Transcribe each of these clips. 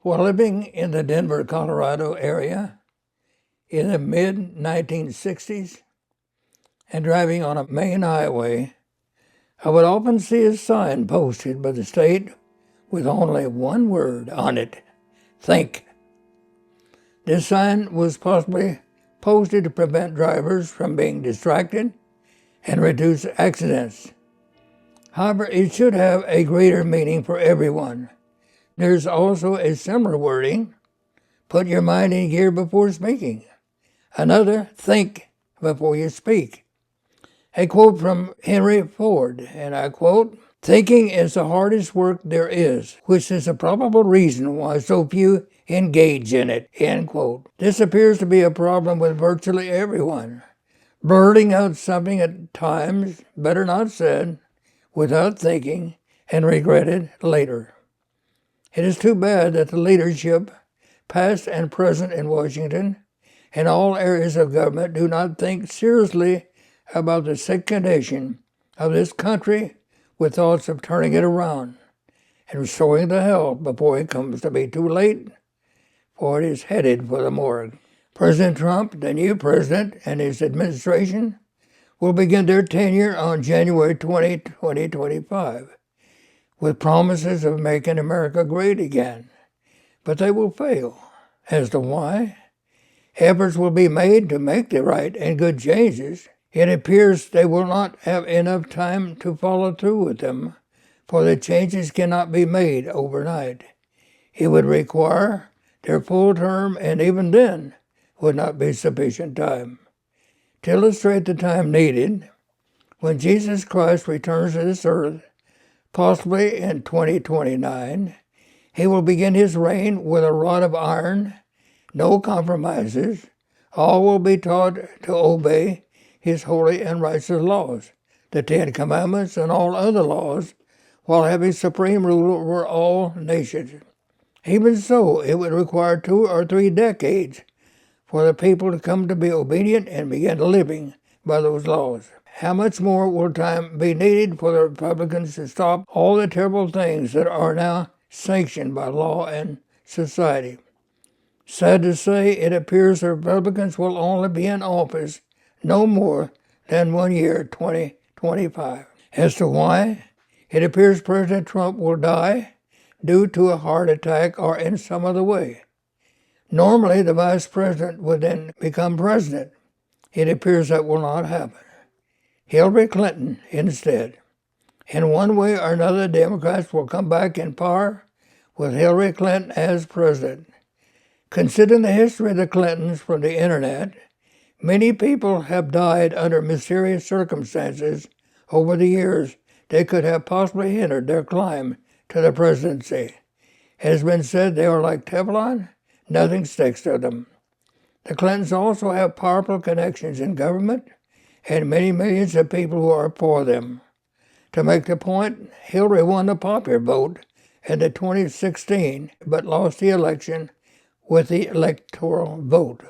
While living in the Denver, Colorado area in the mid-1960s and driving on a main highway, I would often see a sign posted by the state with only one word on it: think. This sign was possibly posted to prevent drivers from being distracted and reduce accidents. However, it should have a greater meaning for everyone. There's also a similar wording: put your mind in gear before speaking. Another: think before you speak. A quote from Henry Ford, and I quote, "Thinking is the hardest work there is, which is a probable reason why so few engage in it," end quote. This appears to be a problem with virtually everyone. Blurting out something at times better not said, without thinking, and regretted later. It is too bad that the leadership, past and present in Washington, and all areas of government do not think seriously about the sick condition of this country with thoughts of turning it around and restoring the health before it comes to be too late, for it is headed for the morgue. President Trump, the new president, and his administration will begin their tenure on January 20, 2025, with promises of making America great again. But they will fail. As to why? Efforts will be made to make the right and good changes. It appears they will not have enough time to follow through with them, for the changes cannot be made overnight. It would require their full term, and even then would not be sufficient time. To illustrate the time needed, when Jesus Christ returns to this earth, possibly in 2029, he will begin his reign with a rod of iron, no compromises. All will be taught to obey his holy and righteous laws, the Ten Commandments and all other laws, while having supreme rule over all nations. Even so, it would require 2 or 3 decades for the people to come to be obedient and begin living by those laws. How much more will time be needed for the Republicans to stop all the terrible things that are now sanctioned by law and society? Sad to say, it appears the Republicans will only be in office no more than 1 year, 2025. As to why, it appears President Trump will die due to a heart attack or in some other way. Normally, the vice president would then become president. It appears that will not happen. Hillary Clinton instead. In one way or another, Democrats will come back in power with Hillary Clinton as president. Considering the history of the Clintons from the internet, many people have died under mysterious circumstances over the years that could have possibly hindered their climb to the presidency. It has been said they are like Teflon, nothing sticks to them. The Clintons also have powerful connections in government and many millions of people who are for them. To make the point, Hillary won the popular vote in the 2016, but lost the election with the electoral vote.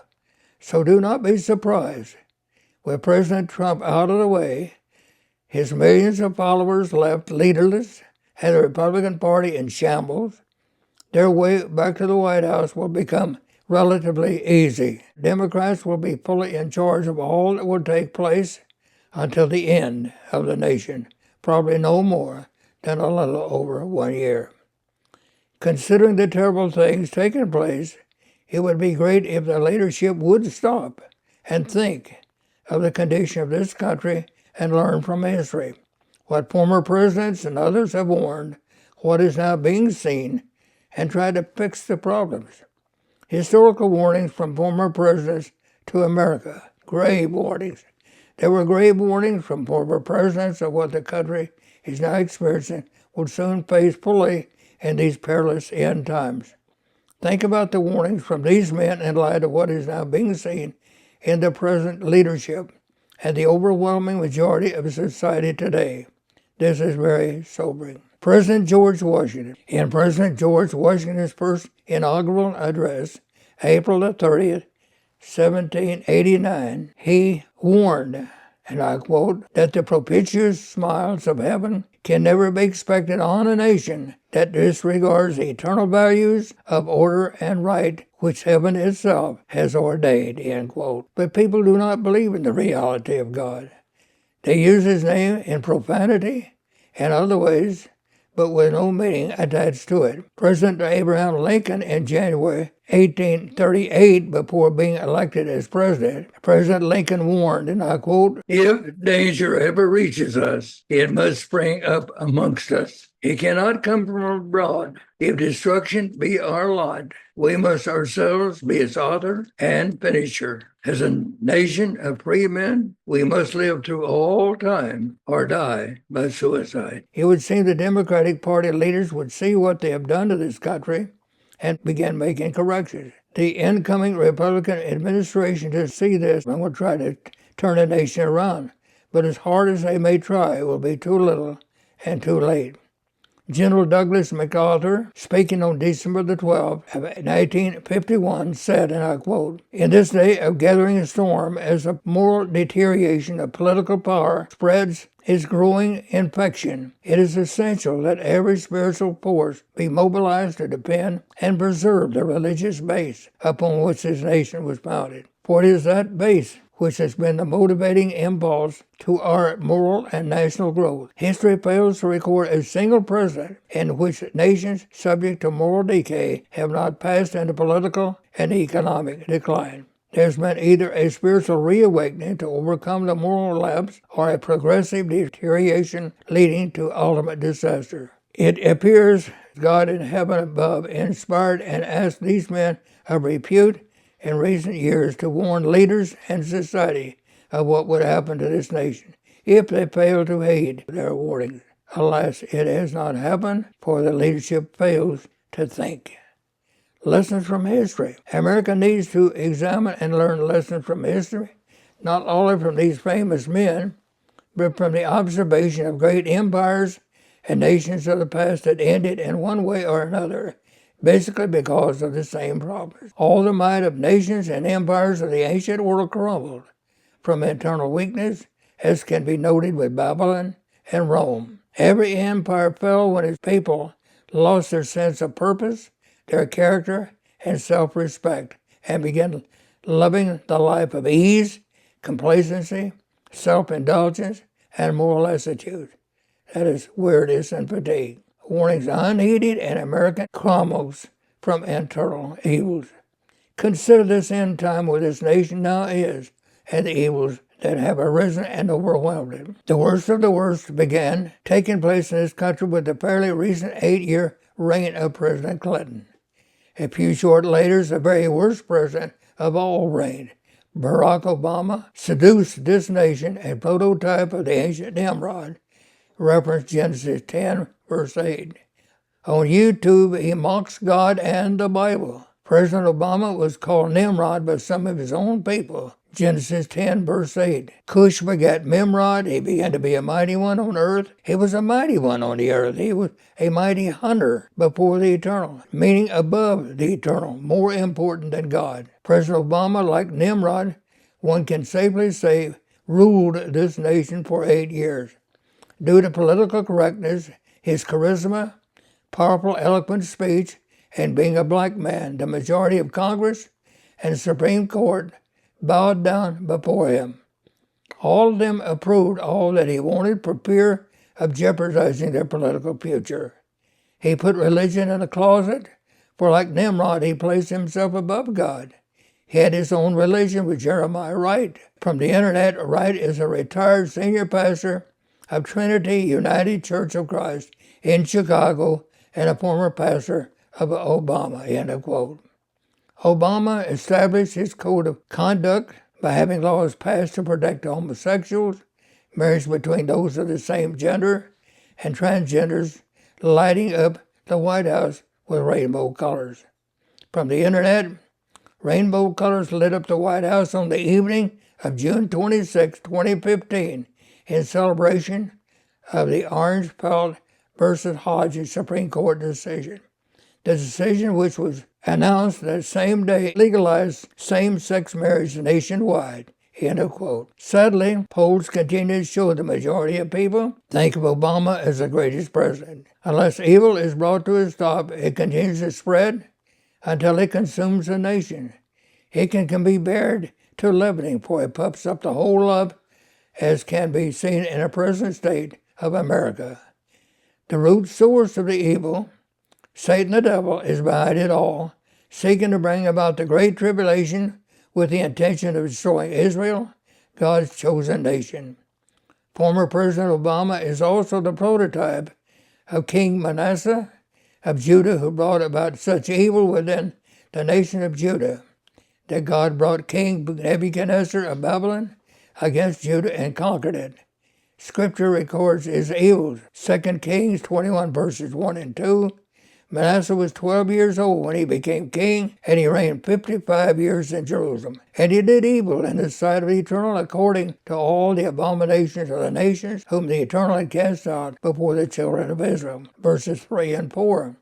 So do not be surprised. With President Trump out of the way, his millions of followers left leaderless, and the Republican Party in shambles, their way back to the White House will become relatively easy. Democrats will be fully in charge of all that will take place until the end of the nation, probably no more than a little over 1 year. Considering the terrible things taking place, it would be great if the leadership would stop and think of the condition of this country and learn from history. What former presidents and others have warned, what is now being seen, and try to fix the problems. Historical warnings from former presidents to America, grave warnings. There were grave warnings from former presidents of what the country is now experiencing will soon face fully in these perilous end times. Think about the warnings from these men in light of what is now being seen in the present leadership and the overwhelming majority of society today. This is very sobering. President George Washington. In President George Washington's first inaugural address, April the 30th, 1789, he warned and I quote, that the propitious smiles of heaven can never be expected on a nation that disregards the eternal values of order and right which heaven itself has ordained, end quote. But people do not believe in the reality of God. They use his name in profanity and other ways, but with no meaning attached to it. President Abraham Lincoln in January 1838, before being elected as president, President Lincoln warned, and I quote, "If danger ever reaches us, it must spring up amongst us. It cannot come from abroad. If destruction be our lot, we must ourselves be its author and finisher. As a nation of free men, we must live through all time or die by suicide." It would seem the Democratic Party leaders would see what they have done to this country and begin making corrections. The incoming Republican administration to see this and will try to turn the nation around. But as hard as they may try, it will be too little and too late. General Douglas MacArthur, speaking on December the 12th of 1951, said, and I quote, "In this day of gathering storm, as a moral deterioration of political power spreads its growing infection, it is essential that every spiritual force be mobilized to defend and preserve the religious base upon which this nation was founded. For it is that base which has been the motivating impulse to our moral and national growth. History fails to record a single precedent in which nations subject to moral decay have not passed into political and economic decline. There's been either a spiritual reawakening to overcome the moral lapse or a progressive deterioration leading to ultimate disaster. It appears God in heaven above inspired and asked these men of repute in recent years to warn leaders and society of what would happen to this nation if they fail to heed their warnings. Alas, it has not happened, for the leadership fails to think." Lessons from history. America needs to examine and learn lessons from history, not only from these famous men, but from the observation of great empires and nations of the past that ended in one way or another, basically because of the same problems. All the might of nations and empires of the ancient world crumbled from internal weakness, as can be noted with Babylon and Rome. Every empire fell when its people lost their sense of purpose, their character, and self-respect, and began loving the life of ease, complacency, self-indulgence, and moral lassitude. That is weariness and fatigue. Warnings unheeded and American crumbles from internal evils. Consider this end time where this nation now is, and the evils that have arisen and overwhelmed it. The worst of the worst began taking place in this country with the fairly recent 8-year reign of President Clinton. A few short later, the very worst president of all reigned. Barack Obama seduced this nation, a prototype of the ancient Nimrod, reference Genesis 10, verse 8. On YouTube, he mocks God and the Bible. President Obama was called Nimrod by some of his own people. Genesis 10, verse 8. Cush begat Nimrod. He began to be a mighty one on earth. He was a mighty one on the earth. He was a mighty hunter before the eternal, meaning above the eternal, more important than God. President Obama, like Nimrod, one can safely say, ruled this nation for 8 years. Due to political correctness, his charisma, powerful, eloquent speech, and being a black man, the majority of Congress and Supreme Court bowed down before him. All of them approved all that he wanted for fear of jeopardizing their political future. He put religion in a closet, for like Nimrod, he placed himself above God. He had his own religion with Jeremiah Wright. From the internet, Wright is a retired senior pastor of Trinity United Church of Christ in Chicago and a former pastor of Obama, end of quote. Obama established his code of conduct by having laws passed to protect homosexuals, marriage between those of the same gender, and transgenders, lighting up the White House with rainbow colors. From the internet, rainbow colors lit up the White House on the evening of June 26, 2015, in celebration of the Orange Belt versus Hodges Supreme Court decision. The decision, which was announced that same day, legalized same-sex marriage nationwide. End of quote. Sadly, polls continue to show the majority of people think of Obama as the greatest president. Unless evil is brought to a stop, it continues to spread until it consumes the nation. It can be bared to leavening, for it puffs up the whole lump, as can be seen in the present state of America. The root source of the evil, Satan the devil, is behind it all, seeking to bring about the great tribulation with the intention of destroying Israel, God's chosen nation. Former President Obama is also the prototype of King Manasseh of Judah, who brought about such evil within the nation of Judah that God brought King Nebuchadnezzar of Babylon against Judah and conquered it. Scripture records his evils. 2 Kings 21 verses 1 and 2. Manasseh was 12 years old when he became king, and he reigned 55 years in Jerusalem. And he did evil in the sight of the Eternal, according to all the abominations of the nations, whom the Eternal had cast out before the children of Israel. Verses 3 and 4.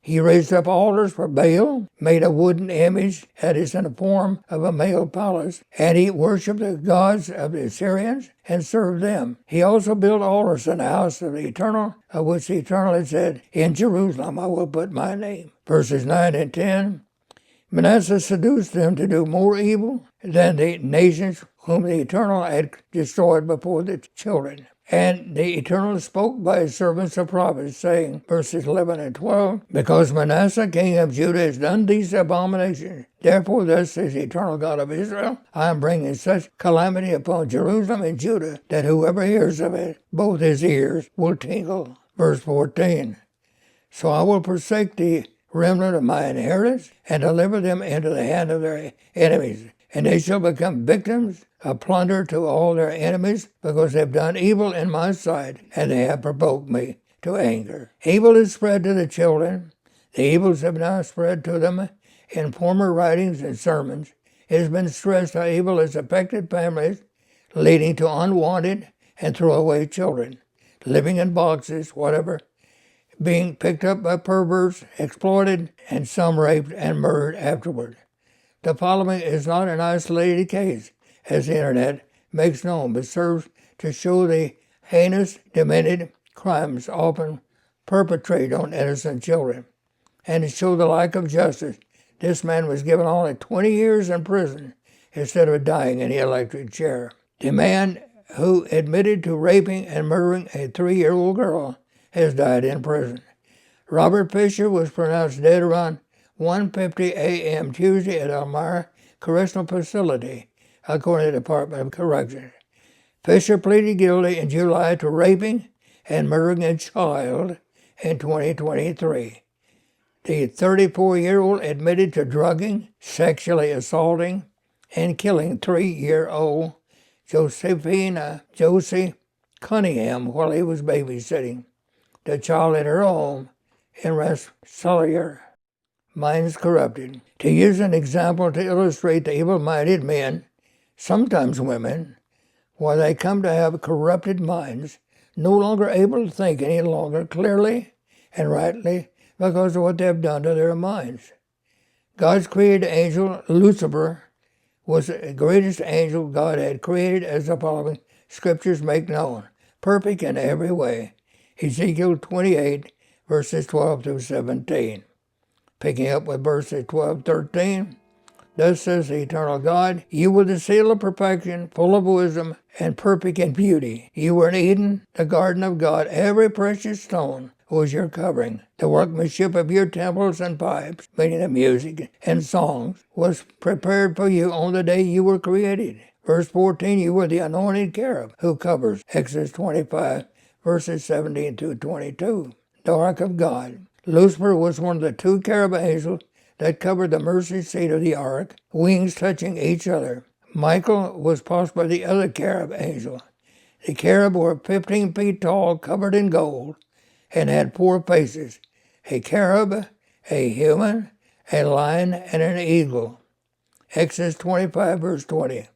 He raised up altars for Baal, made a wooden image that is in the form of a male palace, and he worshipped the gods of the Assyrians and served them. He also built altars in the house of the Eternal, of which the Eternal had said, "In Jerusalem I will put my name." Verses 9 and 10. Manasseh seduced them to do more evil than the nations whom the Eternal had destroyed before the children. And the Eternal spoke by his servants the prophets, saying, verses 11 and 12, "Because Manasseh king of Judah has done these abominations, therefore thus says the Eternal God of Israel, I am bringing such calamity upon Jerusalem and Judah, that whoever hears of it, both his ears will tingle." Verse 14, "So I will forsake the remnant of my inheritance, and deliver them into the hand of their enemies, and they shall become victims of plunder to all their enemies, because they have done evil in my sight, and they have provoked me to anger." Evil is spread to the children. The evils have now spread to them. In former writings and sermons, it has been stressed how evil has affected families, leading to unwanted and throwaway children, living in boxes, whatever, being picked up by perverts, exploited, and some raped and murdered afterward. The following is not an isolated case, as the internet makes known, but serves to show the heinous, demented crimes often perpetrated on innocent children, and to show the lack of justice. This man was given only 20 years in prison instead of dying in the electric chair. The man who admitted to raping and murdering a 3-year-old girl has died in prison. Robert Fisher was pronounced dead around 1:50 a.m. Tuesday at Elmira Correctional Facility, according to the Department of Corrections. Fisher pleaded guilty in July to raping and murdering a child in 2023. The 34-year-old admitted to drugging, sexually assaulting, and killing 3-year-old Josie Cunningham while he was babysitting the child at her home in Rensselaer. Minds corrupted. To use an example to illustrate the evil-minded men, sometimes women, while they come to have corrupted minds, no longer able to think any longer clearly and rightly because of what they have done to their minds. God's created angel, Lucifer, was the greatest angel God had created, as the following scriptures make known, perfect in every way. Ezekiel 28, verses 12 through 17. Picking up with verses 12-13, "Thus says the eternal God, you were the seal of perfection, full of wisdom, and perfect in beauty. You were in Eden, the garden of God. Every precious stone was your covering. The workmanship of your temples and pipes," meaning the music and songs, "was prepared for you on the day you were created." Verse 14, "You were the anointed cherub who covers," Exodus 25, verses 17 through 22. The Ark of God. Lucifer was one of the 2 cherub angels that covered the mercy seat of the ark, wings touching each other. Michael was possibly the other cherub angel. The cherub were 15 feet tall, covered in gold, and had 4 faces: a cherub, a human, a lion, and an eagle. Exodus 25, verse 20.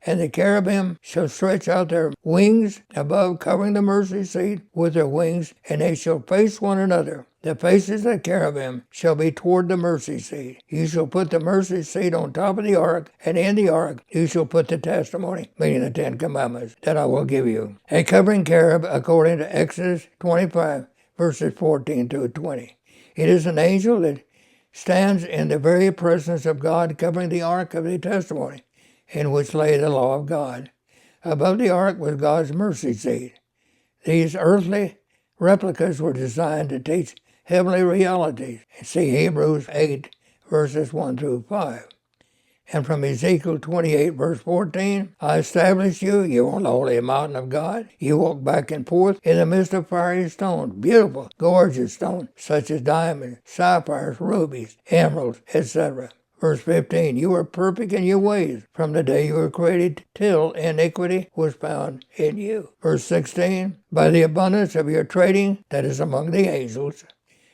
And the cherubim shall stretch out their wings above, covering the mercy seat with their wings, and they shall face one another. The faces of the cherubim shall be toward the mercy seat. You shall put the mercy seat on top of the ark, and in the ark you shall put the testimony, meaning the 10 Commandments, that I will give you. A covering cherub, according to Exodus 25, verses 14 through 20. It is an angel that stands in the very presence of God, covering the ark of the testimony, in which lay the law of God. Above the ark was God's mercy seat. These earthly replicas were designed to teach heavenly realities. See Hebrews 8, verses 1 through 5. And from Ezekiel 28, verse 14, I established you, you on the holy mountain of God. You walk back and forth in the midst of fiery stones, beautiful, gorgeous stones, such as diamonds, sapphires, rubies, emeralds, etc. Verse 15, you were perfect in your ways from the day you were created till iniquity was found in you. Verse 16, by the abundance of your trading, that is among the angels,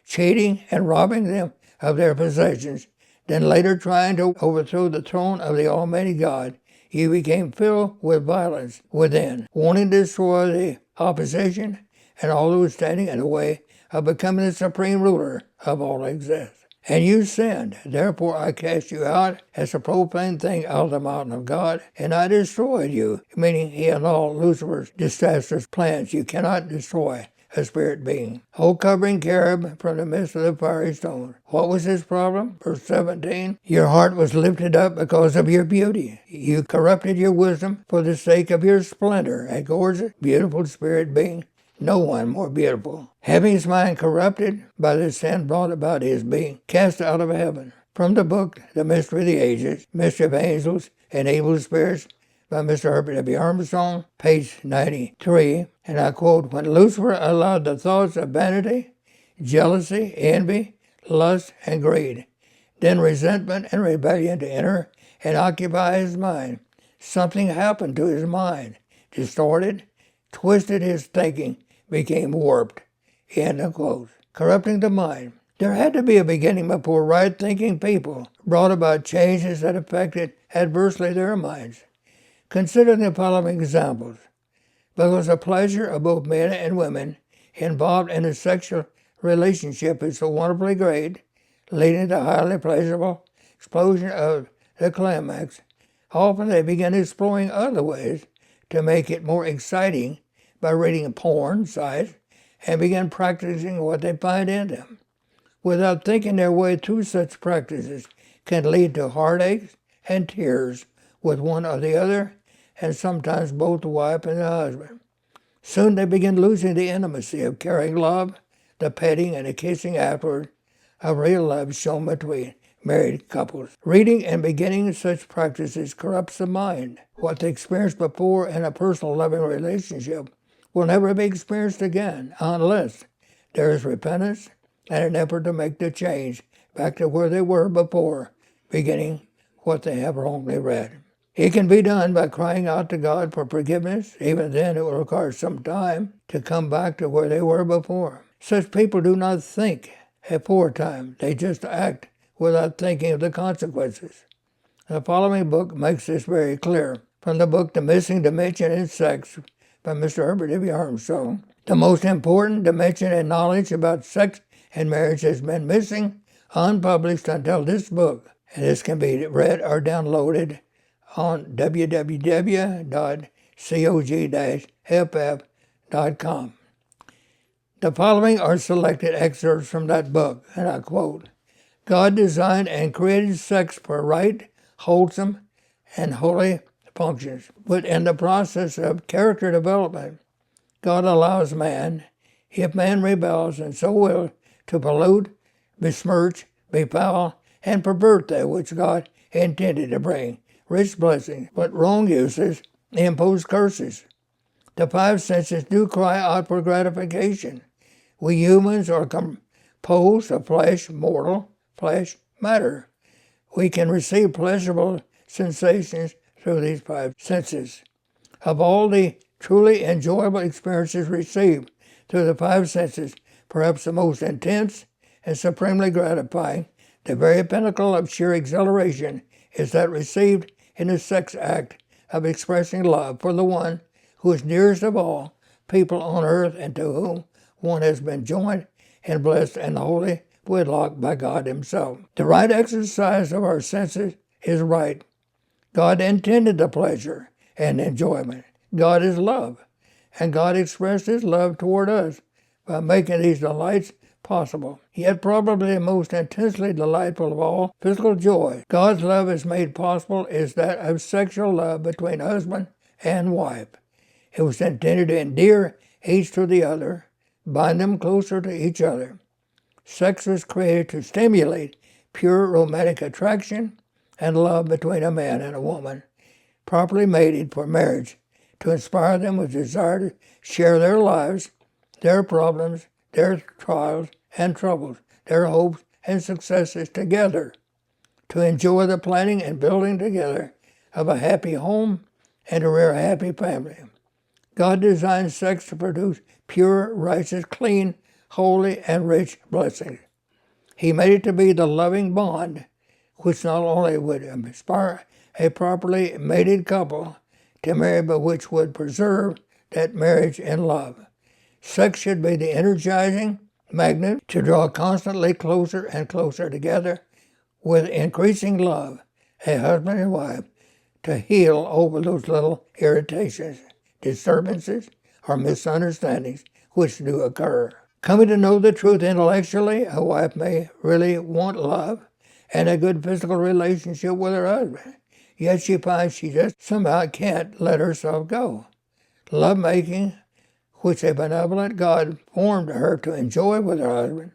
cheating and robbing them of their possessions, then later trying to overthrow the throne of the Almighty God, you became filled with violence within, wanting to destroy the opposition and all those standing in the way of becoming the supreme ruler of all existence. And you sinned, therefore I cast you out as a profane thing out of the mountain of God, and I destroyed you, meaning he annulled Lucifer's disastrous plans. You cannot destroy a spirit being. O covering cherub from the midst of the fiery stone. What was his problem? Verse 17, your heart was lifted up because of your beauty. You corrupted your wisdom for the sake of your splendor, a gorgeous, beautiful spirit being. No one more beautiful. Having his mind corrupted by the sin brought about his being cast out of heaven. From the book, The Mystery of the Ages, Mystery of Angels and Evil Spirits, by Mr. Herbert W. Armstrong, page 93, and I quote, when Lucifer allowed the thoughts of vanity, jealousy, envy, lust, and greed, then resentment and rebellion to enter and occupy his mind, something happened to his mind, distorted, twisted his thinking, became warped. End of quote. Corrupting the mind. There had to be a beginning before right-thinking people brought about changes that affected adversely their minds. Consider the following examples. Because the pleasure of both men and women involved in a sexual relationship is so wonderfully great, leading to highly pleasurable explosion of the climax, often they begin exploring other ways to make it more exciting by reading porn sites and begin practicing what they find in them. Without thinking their way through such practices can lead to heartaches and tears with one or the other, and sometimes both the wife and the husband. Soon they begin losing the intimacy of caring love, the petting and the kissing afterward, of real love shown between married couples. Reading and beginning such practices corrupts the mind. What they experienced before in a personal loving relationship will never be experienced again unless there is repentance and an effort to make the change back to where they were before beginning what they have wrongly read. It can be done by crying out to God for forgiveness. Even then, it will require some time to come back to where they were before. Such people do not think aforetime. They just act without thinking of the consequences. The following book makes this very clear. From the book The Missing Dimension in Sex by Mr. Herbert W. Armstrong, the most important dimension in knowledge about sex and marriage has been missing, unpublished until this book. And this can be read or downloaded on www.cog-ff.com. The following are selected excerpts from that book, and I quote, God designed and created sex for right, wholesome, and holy functions. But in the process of character development, God allows man, if man rebels and so will, to pollute, besmirch, befoul, and pervert that which God intended to bring rich blessings, but wrong uses impose curses. The five senses do cry out for gratification. We humans are composed of flesh, mortal flesh, matter. We can receive pleasurable sensations through these five senses. Of all the truly enjoyable experiences received through the five senses, perhaps the most intense and supremely gratifying, the very pinnacle of sheer exhilaration, is that received in the sex act of expressing love for the one who is dearest of all people on earth and to whom one has been joined and blessed in the holy wedlock by God himself. The right exercise of our senses is right. God intended the pleasure and enjoyment. God is love, and God expressed his love toward us by making these delights possible. Yet probably the most intensely delightful of all physical joy God's love has made possible is that of sexual love between husband and wife. It was intended to endear each to the other, bind them closer to each other. Sex was created to stimulate pure romantic attraction and love between a man and a woman, properly mated for marriage, to inspire them with desire to share their lives, their problems, their trials and troubles, their hopes and successes together, to enjoy the planning and building together of a happy home and to rear a happy family. God designed sex to produce pure, righteous, clean, holy, and rich blessings. He made it to be the loving bond which not only would inspire a properly mated couple to marry, but which would preserve that marriage in love. Sex should be the energizing magnet to draw constantly closer and closer together with increasing love, a husband and wife, to heal over those little irritations, disturbances, or misunderstandings which do occur. Coming to know the truth intellectually, a wife may really want love and a good physical relationship with her husband, yet she finds she just somehow can't let herself go. Love-making, which a benevolent God formed her to enjoy with her husband,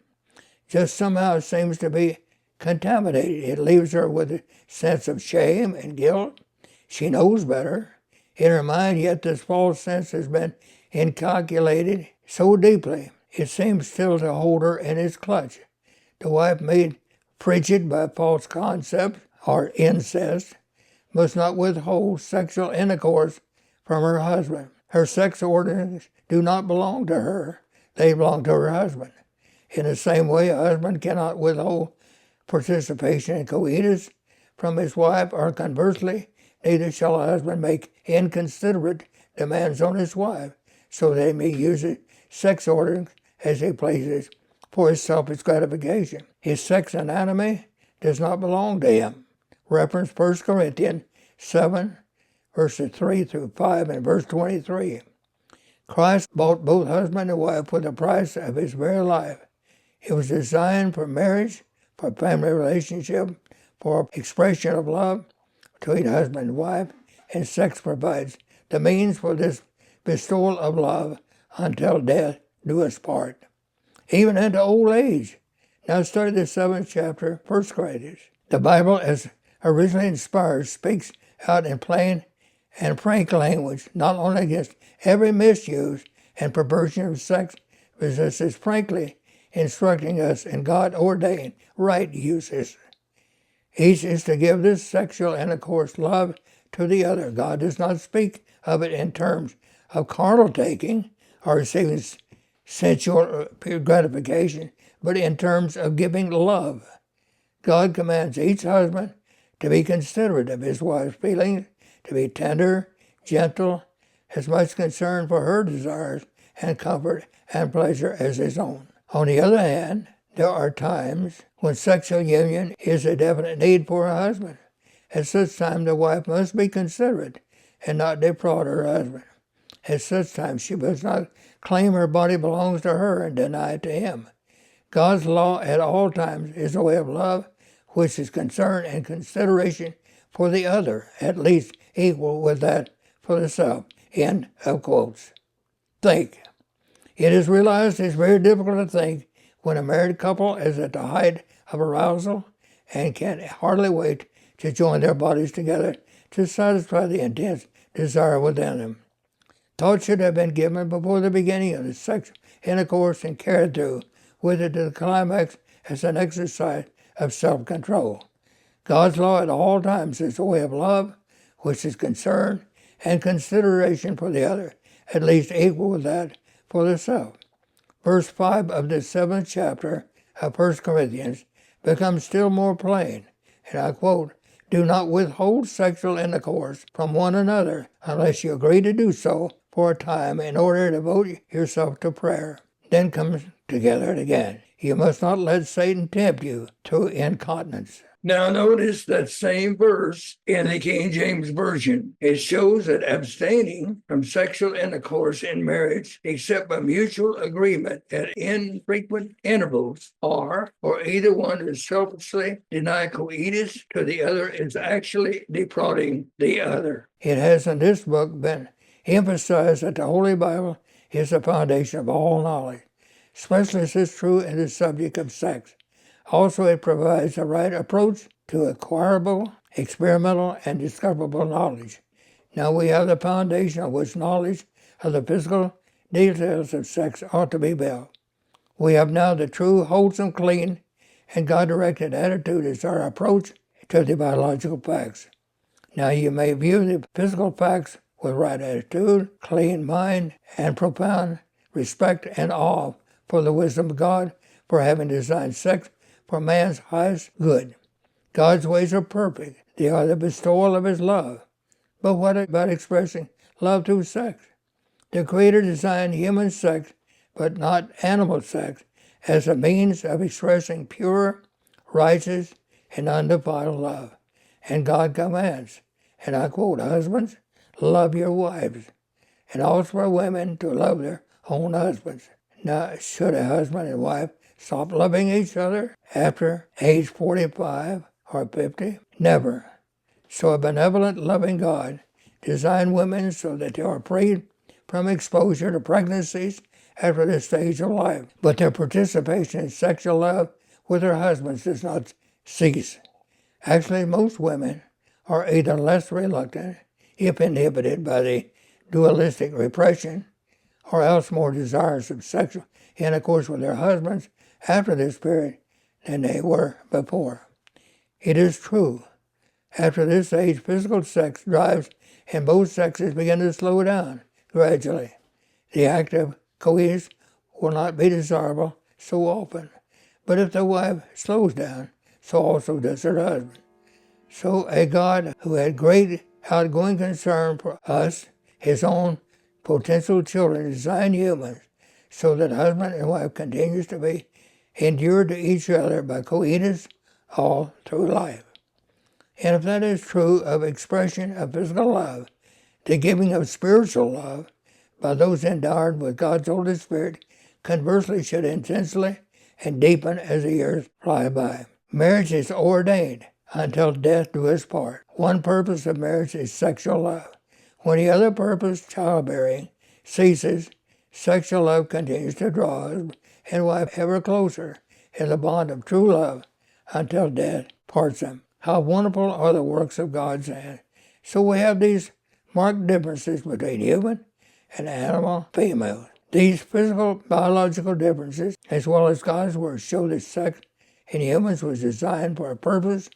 just somehow seems to be contaminated. It leaves her with a sense of shame and guilt. She knows better. In her mind, yet this false sense has been inculcated so deeply, it seems still to hold her in its clutch. The wife made frigid by false concepts or incest must not withhold sexual intercourse from her husband. Her sex organs do not belong to her. They belong to her husband. In the same way, a husband cannot withhold participation in coitus from his wife, or conversely, neither shall a husband make inconsiderate demands on his wife, so that he may use his sex organs as he pleases for his selfish gratification. His sex anatomy does not belong to him. Reference 1 Corinthians 7, verses 3 through 5 and verse 23. Christ bought both husband and wife with the price of his very life. It was designed for marriage, for family relationship, for expression of love between husband and wife, and sex provides the means for this bestowal of love until death do us part, even into old age. Now study the 7th chapter, 1 Corinthians. The Bible, as originally inspired, speaks out in plain and frank language, not only against every misuse and perversion of sex, but this is frankly instructing us in God-ordained right uses. Each is to give this sexual intercourse love to the other. God does not speak of it in terms of carnal taking or receiving sensual gratification, but in terms of giving love. God commands each husband to be considerate of his wife's feelings, to be tender, gentle, as much concerned for her desires and comfort and pleasure as his own. On the other hand, there are times when sexual union is a definite need for a husband. At such time, the wife must be considerate and not defraud her husband. At such time, she must not claim her body belongs to her and deny it to him. God's law at all times is a way of love, which is concern and consideration for the other, at least equal with that for the self. End of quotes. Think. It is realized it's very difficult to think when a married couple is at the height of arousal and can hardly wait to join their bodies together to satisfy the intense desire within them. Thought should have been given before the beginning of the sexual intercourse and carried through with it to the climax as an exercise of self-control. God's law at all times is a way of love, which is concern and consideration for the other, at least equal with that for the self. Verse 5 of the 7th chapter of 1 Corinthians becomes still more plain, and I quote, Do not withhold sexual intercourse from one another unless you agree to do so for a time in order to devote yourself to prayer. Then come together again. You must not let Satan tempt you to incontinence. Now notice that same verse in the King James Version. It shows that abstaining from sexual intercourse in marriage, except by mutual agreement at infrequent intervals, or either one is selfishly deny coitus to the other, is actually defrauding the other. It has in this book been emphasized that the Holy Bible is the foundation of all knowledge, especially as is true in the subject of sex. Also, it provides the right approach to acquirable, experimental, and discoverable knowledge. Now we have the foundation on which knowledge of the physical details of sex ought to be built. We have now the true, wholesome, clean, and God-directed attitude as our approach to the biological facts. Now you may view the physical facts with right attitude, clean mind, and profound respect and awe for the wisdom of God for having designed sex for man's highest good. God's ways are perfect. They are the bestowal of his love. But what about expressing love through sex? The Creator designed human sex, but not animal sex, as a means of expressing pure, righteous, and undefiled love. And God commands, and I quote, "Husbands, love your wives," and also for women to love their own husbands. Now, should a husband and wife stop loving each other after age 45 or 50? Never. So a benevolent, loving God designed women so that they are freed from exposure to pregnancies after this stage of life. But their participation in sexual love with their husbands does not cease. Actually, most women are either less reluctant, if inhibited by the dualistic repression, or else more desirous of sexual intercourse with their husbands after this period than they were before. It is true, after this age, physical sex drives in both sexes begin to slow down gradually. The act of coitus will not be desirable so often, but if the wife slows down, so also does her husband. So a God who had great outgoing concern for us, his own potential children, designed humans so that husband and wife continues to be endured to each other by coitus all through life. And if that is true of expression of physical love, the giving of spiritual love by those endowed with God's Holy Spirit conversely should intensely and deepen as the years fly by. Marriage is ordained until death do us part. One purpose of marriage is sexual love. When the other purpose, childbearing, ceases, sexual love continues to draw husband and wife ever closer in the bond of true love until death parts them. How wonderful are the works of God's hand. So we have these marked differences between human and animal females. These physical, biological differences, as well as God's word, show that sex in humans was designed for a purpose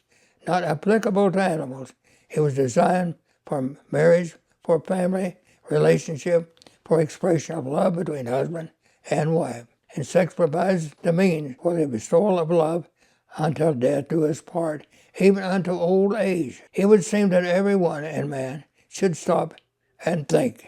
not applicable to animals. It was designed for marriage, for family, relationship, for expression of love between husband and wife. And sex provides the means for the bestowal of love until death do us part, even unto old age. It would seem that everyone and man should stop and think.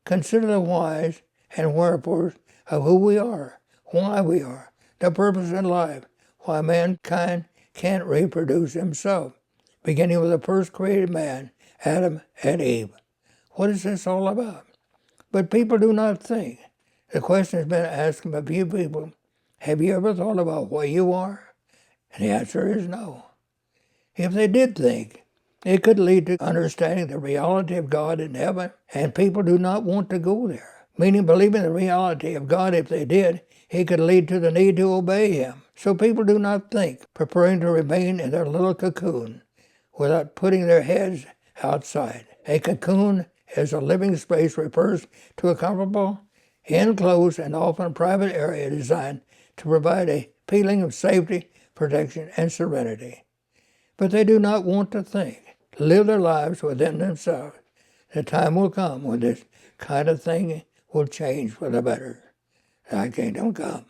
Consider the whys and wherefores of who we are, why we are, the purpose in life, why mankind can't reproduce himself, beginning with the first created man, Adam and Eve. What is this all about? But people do not think. The question has been asked of a few people, have you ever thought about what you are? And the answer is no. If they did think, it could lead to understanding the reality of God in heaven, and people do not want to go there. Meaning believing the reality of God, if they did, it could lead to the need to obey him. So people do not think, preferring to remain in their little cocoon without putting their heads outside. A cocoon as a living space refers to a comfortable, enclosed, and often private area designed to provide a feeling of safety, protection, and serenity. But they do not want to think, live their lives within themselves. The time will come when this kind of thing will change for the better. Thy kingdom come.